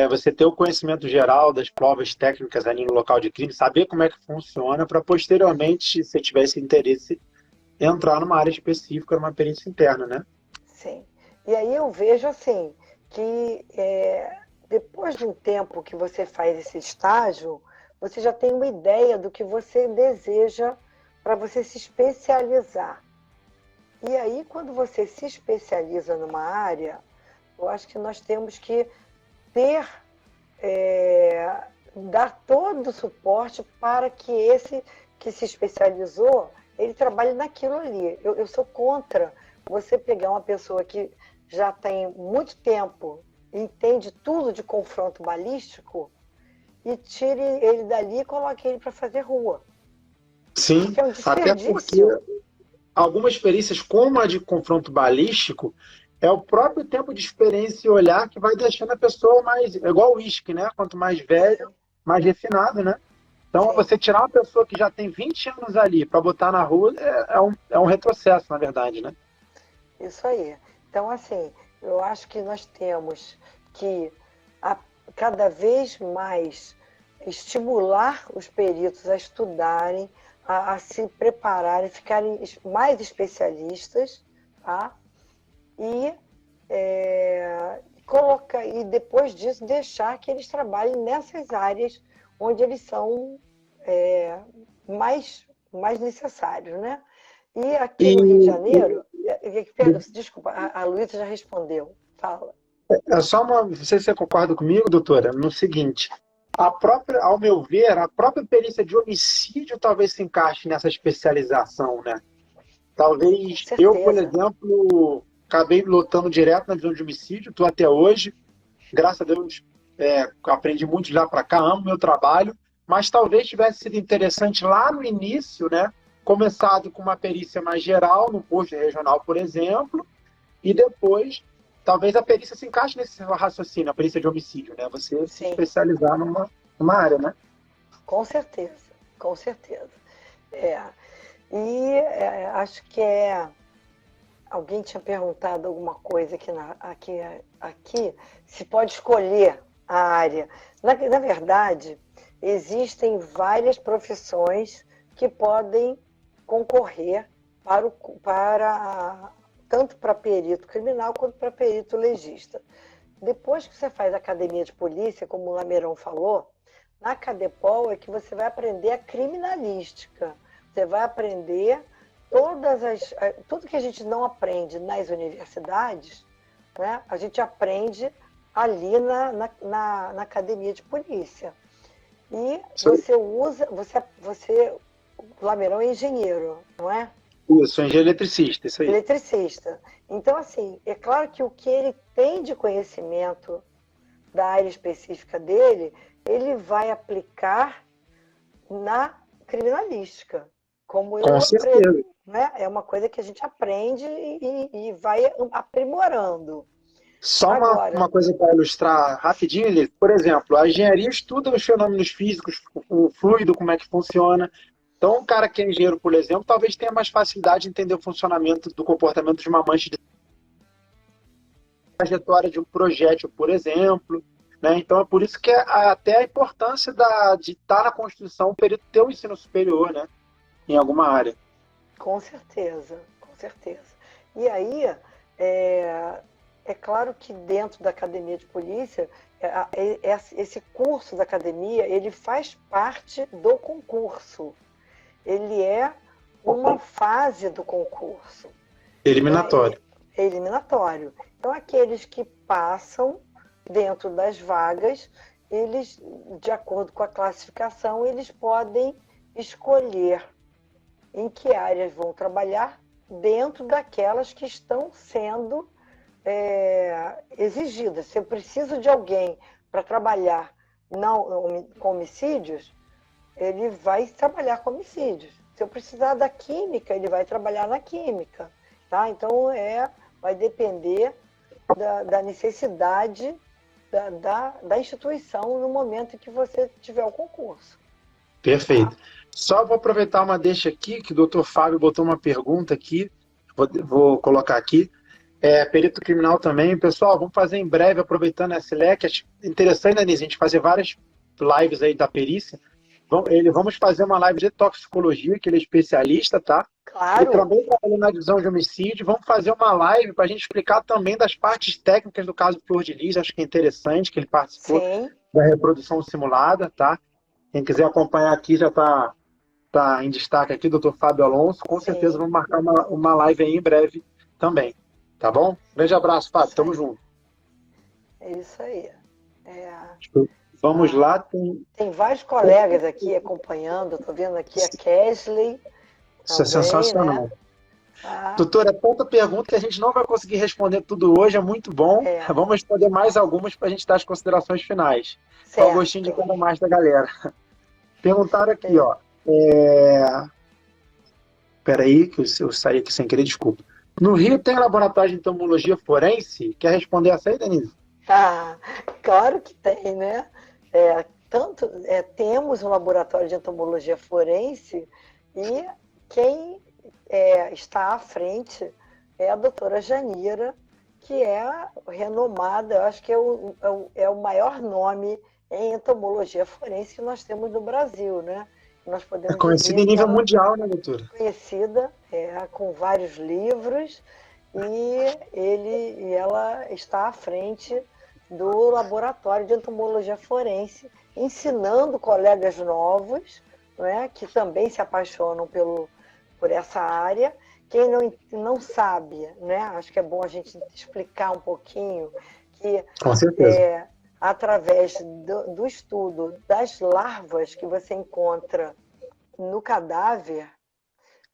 S1: Você ter o conhecimento geral das provas técnicas ali no local de crime, saber como é que funciona, para posteriormente, se tiver esse interesse, entrar numa área específica, numa perícia interna, né?
S2: Sim. E aí eu vejo assim, que depois de um tempo que você faz esse estágio, você já tem uma ideia do que você deseja para você se especializar. E aí, quando você se especializa numa área, eu acho que nós temos que ter, dar todo o suporte para que esse que se especializou, ele trabalhe naquilo ali. Eu sou contra você pegar uma pessoa que já tem muito tempo, entende tudo de confronto balístico, e tire ele dali e coloque ele para fazer rua.
S1: Sim,
S2: Porque é um
S1: até porque
S2: desperdício.
S1: algumas perícias, como a de confronto balístico, é o próprio tempo de experiência e olhar que vai deixando a pessoa mais, igual o uísque, né? Quanto mais velho,
S2: Sim,
S1: mais refinado, né? Então,
S2: sim,
S1: você tirar uma pessoa que já tem 20 anos ali para botar na rua é um retrocesso, na verdade, né?
S2: isso aí. Então, assim, eu acho que nós temos que cada vez mais estimular os peritos a estudarem, a se prepararem, ficarem mais especialistas, tá? E e depois disso deixar que eles trabalhem nessas áreas onde eles são mais necessários, né? E aqui
S1: E,
S2: no Rio de Janeiro, desculpa, a Luísa já respondeu. Fala.
S1: é só não sei se você concorda comigo, doutora, no seguinte: ao meu ver, a própria perícia de homicídio talvez se encaixe nessa especialização, né?
S2: Com
S1: Talvez eu, por
S2: certeza.
S1: exemplo, acabei lutando direto na visão de homicídio, estou até hoje. Graças a Deus, aprendi muito de lá para cá, amo meu trabalho, mas talvez tivesse sido interessante lá no início, né? Começado com uma perícia mais geral, no posto regional, por exemplo, e depois, talvez a perícia se encaixe nesse raciocínio, a perícia de homicídio, né? Você se
S2: Sim,
S1: especializar numa área, né?
S2: com certeza. Com certeza. É. E acho que alguém tinha perguntado alguma coisa aqui, se pode escolher a área. Na verdade, existem várias profissões que podem concorrer tanto para perito criminal quanto para perito legista. Depois que você faz academia de polícia, como o Lameirão falou, Na Cadepol é que você vai aprender a criminalística. Você vai aprender tudo que a gente não aprende nas universidades, né? A gente aprende ali na academia de polícia. E você usa, o Lameirão é engenheiro, não é?
S1: Eu sou engenheiro eletricista, isso aí.
S2: Eletricista. Então, assim, é claro que o que ele tem de conhecimento da área específica dele, ele vai aplicar na criminalística. Como eu aprendo, né? É uma coisa que a gente aprende e vai aprimorando.
S1: Só uma coisa para ilustrar rapidinho, Eli. Por exemplo, a engenharia estuda os fenômenos físicos, o fluido, como é que funciona. Então, um cara que é engenheiro, por exemplo, talvez tenha mais facilidade de entender o funcionamento do comportamento de uma mancha de trajetória de um projétil, por exemplo. Né? Então, é por isso que até a importância de estar na Constituição, o perito ter um ensino superior, né? Em alguma área.
S2: Com certeza, com certeza. E aí, é claro que dentro da academia de polícia, esse curso da academia, ele faz parte do concurso. Ele é uma fase do concurso.
S1: Eliminatório.
S2: É eliminatório. Então, aqueles que passam dentro das vagas, eles, de acordo com a classificação, eles podem escolher em que áreas vão trabalhar dentro daquelas que estão sendo exigidas. Se eu preciso de alguém para trabalhar com homicídios, ele vai trabalhar com homicídios. Se eu precisar da química, ele vai trabalhar na química. Tá? Então, vai depender da necessidade da instituição no momento em que você tiver o concurso.
S1: Perfeito. Tá? Só vou aproveitar uma deixa aqui, que o doutor Fábio botou uma pergunta aqui, vou colocar aqui. Perito criminal também. Pessoal, vamos fazer em breve, aproveitando esse leque. Acho interessante, Denise, a gente fazer várias lives aí da perícia. Vamos fazer uma live de toxicologia, que ele é especialista, tá?
S2: Claro.
S1: Ele também trabalha na divisão de homicídio. Vamos fazer uma live para a gente explicar também das partes técnicas do caso Flor de Lis. Acho que é interessante que ele participou. Sim. Da reprodução simulada, tá? Quem quiser acompanhar aqui já está em destaque aqui, doutor Fábio Alonso. Com certeza vamos marcar uma live aí em breve também. Tá bom? Grande abraço, Fábio. Tamo junto.
S2: É isso aí.
S1: Vamos lá.
S2: Tem vários colegas aqui acompanhando. Estou vendo aqui a Kesley.
S1: Isso é sensacional. Né? Doutora, é tanta pergunta que a gente não vai conseguir responder tudo hoje. É muito bom. Vamos responder mais algumas para a gente dar as considerações finais. Só o gostinho de cada mais da galera. Perguntaram aqui, ó. Peraí, que eu saí aqui sem querer, desculpa. No Rio tem laboratório de entomologia forense? Quer responder essa aí, Denise?
S2: Claro que tem, né? Temos um laboratório de entomologia forense e quem está à frente é a doutora Janira, que é renomada, eu acho que é o maior nome em entomologia forense que nós temos no Brasil, né? Nós podemos
S1: conhecida em nível mundial, né, doutora?
S2: Conhecida, com vários livros, e ela está à frente do laboratório de entomologia forense, ensinando colegas novos, né, que também se apaixonam por essa área. Quem não sabe, né, acho que é bom a gente explicar um pouquinho que
S1: com certeza.
S2: Através do estudo das larvas que você encontra no cadáver,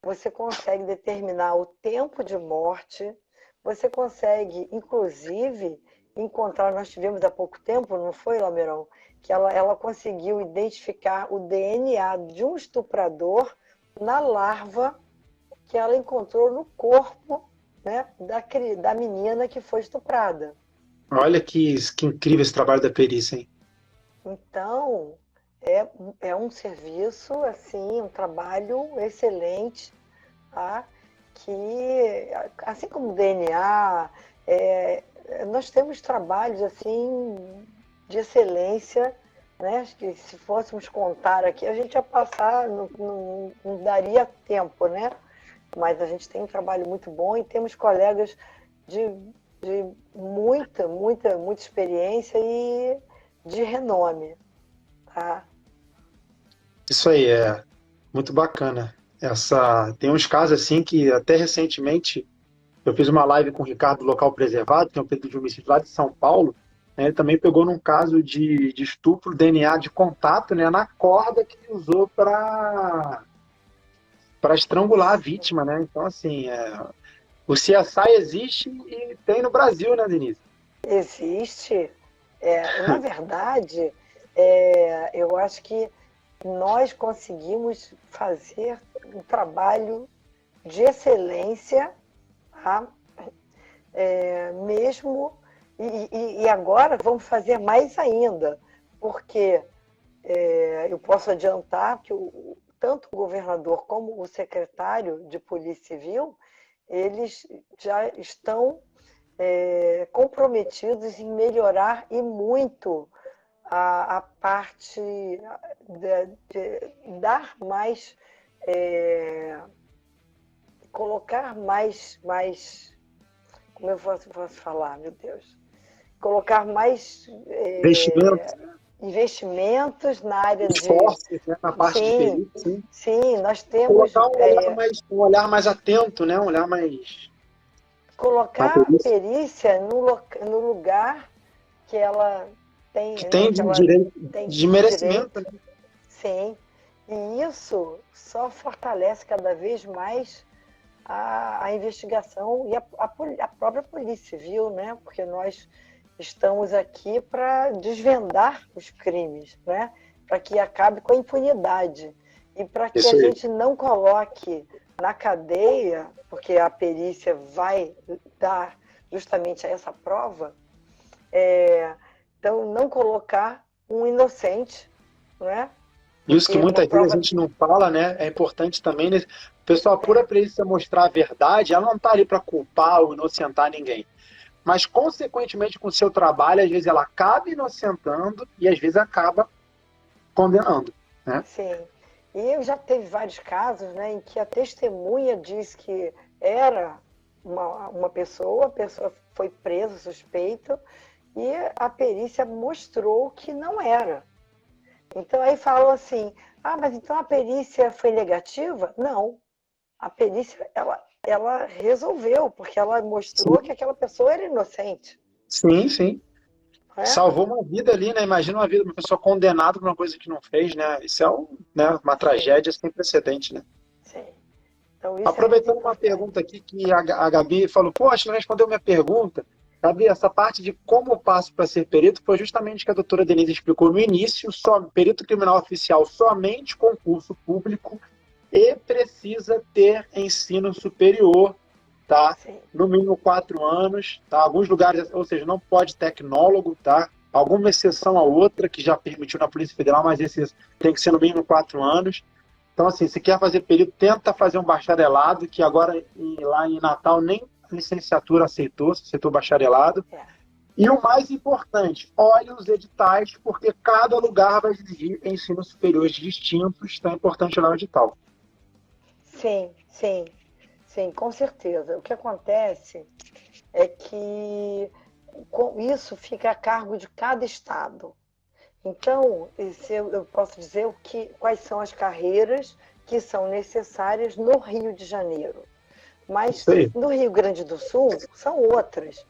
S2: você consegue determinar o tempo de morte, você consegue, inclusive, encontrar, nós tivemos há pouco tempo, não foi, Lameirão, que ela conseguiu identificar o DNA de um estuprador na larva que ela encontrou no corpo, né, da menina que foi estuprada.
S1: Olha que incrível esse trabalho da perícia, hein?
S2: Então, é um serviço, assim, um trabalho excelente, tá? Que, assim como o DNA, nós temos trabalhos, assim, de excelência, né? Acho que se fôssemos contar aqui, a gente ia passar, não daria tempo, né? Mas a gente tem um trabalho muito bom e temos colegas de muita experiência e de renome, tá?
S1: Isso aí é muito bacana. Tem uns casos assim que até recentemente eu fiz uma live com o Ricardo Local Preservado, que é um perito de homicídio lá de São Paulo, né? Ele também pegou num caso de estupro, DNA de contato, né, na corda que ele usou para estrangular a vítima, né? Então, assim, o CSI existe e tem no Brasil, né, Denise?
S2: Existe. Na verdade, eu acho que nós conseguimos fazer um trabalho de excelência, tá? Mesmo. E agora vamos fazer mais ainda, porque eu posso adiantar que tanto o governador como o secretário de Polícia Civil, eles já estão comprometidos em melhorar e muito a parte de dar mais, colocar mais, como eu posso falar, meu Deus, colocar mais
S1: Investimento,
S2: investimentos na área de.
S1: esforços, né, na parte de
S2: Sim,
S1: perícia, sim.
S2: sim, nós temos.
S1: Colocar um olhar mais atento, né? Um olhar mais na
S2: Colocar a
S1: perícia,
S2: perícia no lugar que ela tem,
S1: que
S2: né,
S1: tem
S2: que
S1: de
S2: ela
S1: direito,
S2: tem
S1: de
S2: de
S1: merecimento,
S2: direito,
S1: né?
S2: sim. E isso só fortalece cada vez mais a investigação e a própria Polícia Civil, né? Porque nós estamos aqui para desvendar os crimes, né? Para que acabe com a impunidade e para que a
S1: Isso aí.
S2: gente não coloque na cadeia, porque a perícia vai dar justamente essa prova, então não colocar um inocente, né?
S1: Isso que
S2: Porque uma
S1: muitas vezes a
S2: prova.
S1: gente não fala, né? É importante também, né? Pessoal, por a perícia mostrar a verdade, ela não está ali para culpar ou inocentar ninguém. Mas, consequentemente, com o seu trabalho, às vezes ela acaba inocentando e às vezes acaba condenando, né?
S2: Sim. E eu já teve vários casos, né, em que a testemunha diz que era uma pessoa, a pessoa foi presa, suspeita, e a perícia mostrou que não era. Então aí falam assim, mas então a perícia foi negativa? Não. A perícia, ela resolveu, porque ela mostrou que
S1: Sim,
S2: aquela pessoa era inocente.
S1: sim, sim.
S2: Né?
S1: Salvou uma vida ali, né? Imagina uma vida de uma pessoa condenada por uma coisa que não fez, né? Isso é né, uma
S2: Sim,
S1: tragédia sem precedente, né?
S2: sim. Então isso é muito
S1: Aproveitando uma
S2: importante.
S1: pergunta aqui que a Gabi falou, poxa, não respondeu minha pergunta. Gabi, essa parte de como eu passo para ser perito foi justamente o que a doutora Denise explicou no início, só perito criminal oficial somente concurso público e precisa ter ensino superior, tá?
S2: Sim,
S1: No mínimo 4 anos, tá? Alguns lugares, ou seja, não pode tecnólogo, tá? Alguma exceção a outra que já permitiu na Polícia Federal, mas esse tem que ser no mínimo 4 anos. Então, assim, se quer fazer perito, tenta fazer um bacharelado, que agora lá em Natal nem licenciatura aceitou bacharelado.
S2: é.
S1: E o mais importante, olhe os editais, porque cada lugar vai exigir ensinos superiores distintos, então é importante olhar o edital.
S2: Sim, sim, sim, com certeza. O que acontece é que isso fica a cargo de cada estado. Então, eu posso dizer quais são as carreiras que são necessárias no Rio de Janeiro.
S1: Isso
S2: Mas
S1: aí.
S2: no Rio Grande do Sul são outras.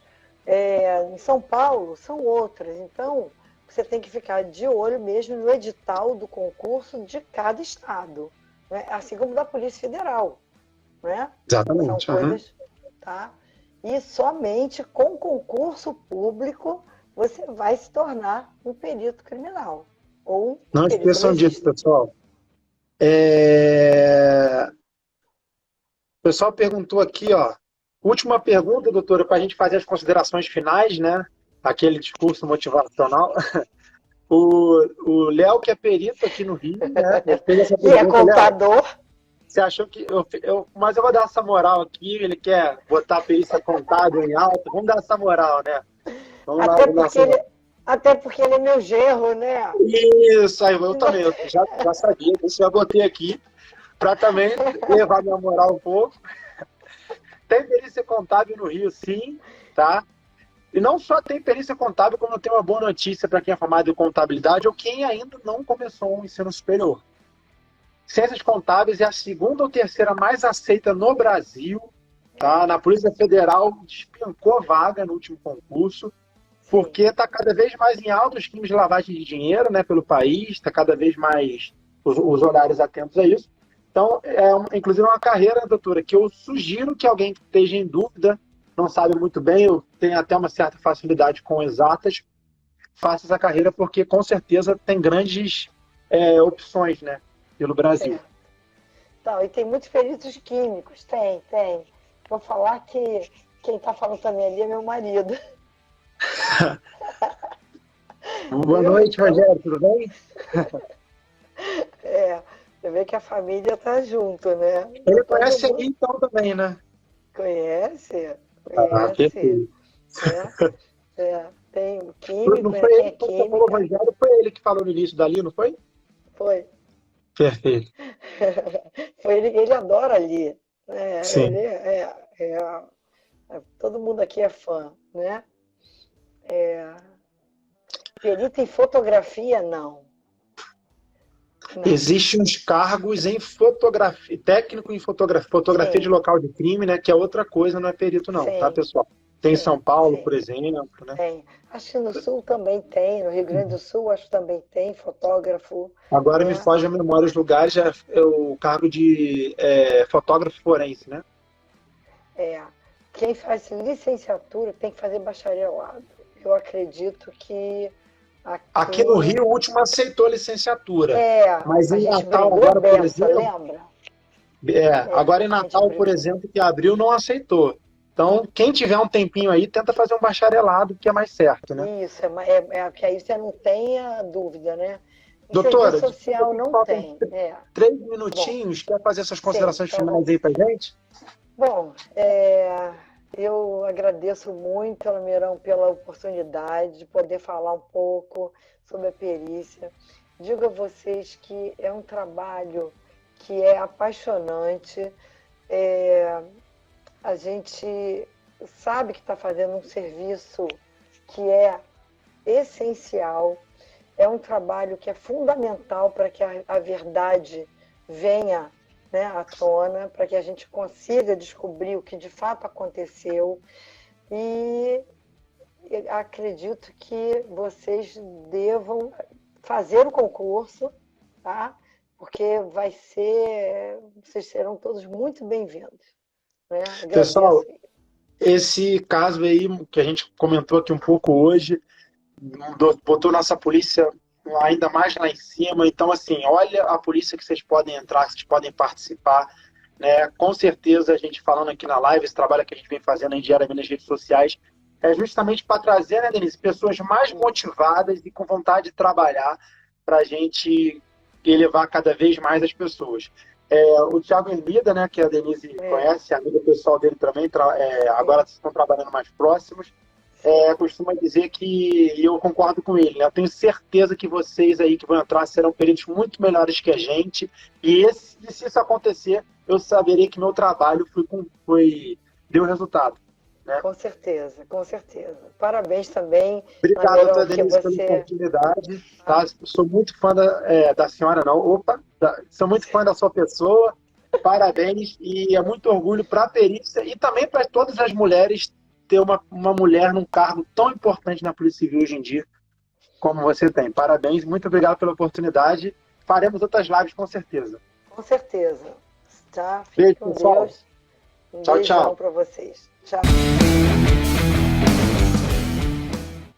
S2: Em São Paulo são outras. Então, você tem que ficar de olho mesmo no edital do concurso de cada estado, né? Assim como da Polícia Federal. Né? São
S1: Exatamente. Uhum.
S2: coisas. Tá? E somente com concurso público você vai se tornar um perito criminal ou um
S1: Não
S2: perito
S1: esqueçam disso,
S2: legista.
S1: pessoal. O pessoal perguntou aqui, ó. Última pergunta, doutora, para a gente fazer as considerações finais, né? Aquele discurso motivacional. O Léo, que é perito aqui no Rio, né? Ele fez essa
S2: Que é
S1: pergunta, Léo.
S2: contador.
S1: Você achou que mas eu vou dar essa moral aqui, ele quer botar a perícia contábil em alta. Vamos dar essa moral, né? Vamos lá,
S2: Até
S1: vamos dar
S2: porque
S1: essa
S2: ele,
S1: moral.
S2: até porque ele é meu genro, né?
S1: Isso, aí eu também, eu já sabia, isso eu botei aqui para também levar minha moral um pouco. Tem perícia contábil no Rio, sim, tá? E não só tem perícia contábil, como tem uma boa notícia para quem é formado em contabilidade ou quem ainda não começou um ensino superior. Ciências Contábeis é a segunda ou terceira mais aceita no Brasil. Tá? Na Polícia Federal despencou vaga no último concurso, porque está cada vez mais em alta os crimes de lavagem de dinheiro, né, pelo país, está cada vez mais os olhares atentos a isso. Então, inclusive uma carreira, doutora, que eu sugiro que alguém que esteja em dúvida, não sabe muito bem, eu tenho até uma certa facilidade com exatas, faça essa carreira, porque com certeza tem grandes opções, né, pelo Brasil.
S2: Então, e tem muitos peritos químicos, tem. Vou falar que quem está falando também ali é meu marido.
S1: Boa noite, Rogério, tudo bem?
S2: Você vê que a família está junto, né?
S1: Ele conhece aí então também, né?
S2: Conhece.
S1: Perfeito.
S2: Tem o químico,
S1: não foi ele
S2: que é
S1: que falou, Rogério, foi ele que falou no início dali, não foi?
S2: Foi.
S1: Perfeito.
S2: Foi ele adora ali.
S1: Sim.
S2: Todo mundo aqui é fã, né? Perito em fotografia, não.
S1: Existem uns cargos em fotografia, técnico em fotografia de local de crime, né? Que é outra coisa, não é perito não, tá, pessoal? Tem em São Paulo, por exemplo, né?
S2: Tem. Acho que no Sul também tem, no Rio Grande do Sul acho que também tem fotógrafo.
S1: Agora me foge a memória os lugares, é o cargo de fotógrafo forense, né?
S2: Quem faz licenciatura tem que fazer bacharelado. Eu acredito que
S1: aqui no Rio, o último aceitou licenciatura. Mas em Natal, agora, por exemplo...
S2: lembra?
S1: Agora em Natal, por exemplo, que abriu, não aceitou. Então, quem tiver um tempinho aí, tenta fazer um bacharelado, que é mais certo, né?
S2: Isso, que aí você não tenha dúvida, né?
S1: Doutora,
S2: social não tem.
S1: 3 minutinhos, quer fazer essas considerações finais aí pra gente?
S2: Bom, eu agradeço muito, Almirão, pela oportunidade de poder falar um pouco sobre a perícia. Digo a vocês que é um trabalho que é apaixonante. A gente sabe que está fazendo um serviço que é essencial. É um trabalho que é fundamental para que a verdade venha, né, à tona, para que a gente consiga descobrir o que de fato aconteceu. E acredito que vocês devam fazer o concurso, tá? Porque vocês serão todos muito bem-vindos. Né?
S1: Pessoal, esse caso aí que a gente comentou aqui um pouco hoje, botou nossa polícia ainda mais lá em cima. Então, assim, olha a polícia que vocês podem entrar, que vocês podem participar, né? Com certeza, a gente falando aqui na live, esse trabalho que a gente vem fazendo aí diariamente nas redes sociais, é justamente para trazer, né, Denise, pessoas mais motivadas e com vontade de trabalhar para a gente elevar cada vez mais as pessoas. O Thiago Hermida, né, que a Denise conhece, amiga pessoal dele também, agora estão trabalhando mais próximos, costuma dizer que, e eu concordo com ele, né, eu tenho certeza que vocês aí que vão entrar serão peritos muito melhores que a gente, e se isso acontecer, eu saberei que meu trabalho deu resultado. Né?
S2: Com certeza, com certeza. Parabéns também.
S1: Obrigado, doutora Denise, pela oportunidade. Tá? Sou muito fã da senhora, não. Sou muito fã da sua pessoa. Parabéns. E é muito orgulho para a perícia e também para todas as mulheres ter uma mulher num cargo tão importante na Polícia Civil hoje em dia, como você tem. Parabéns, muito obrigado pela oportunidade. Faremos outras lives com certeza.
S2: Com certeza. Tá?
S1: Beijo, pessoal.
S2: Deus.
S1: Tchau, tchau.
S2: Para vocês. Tchau.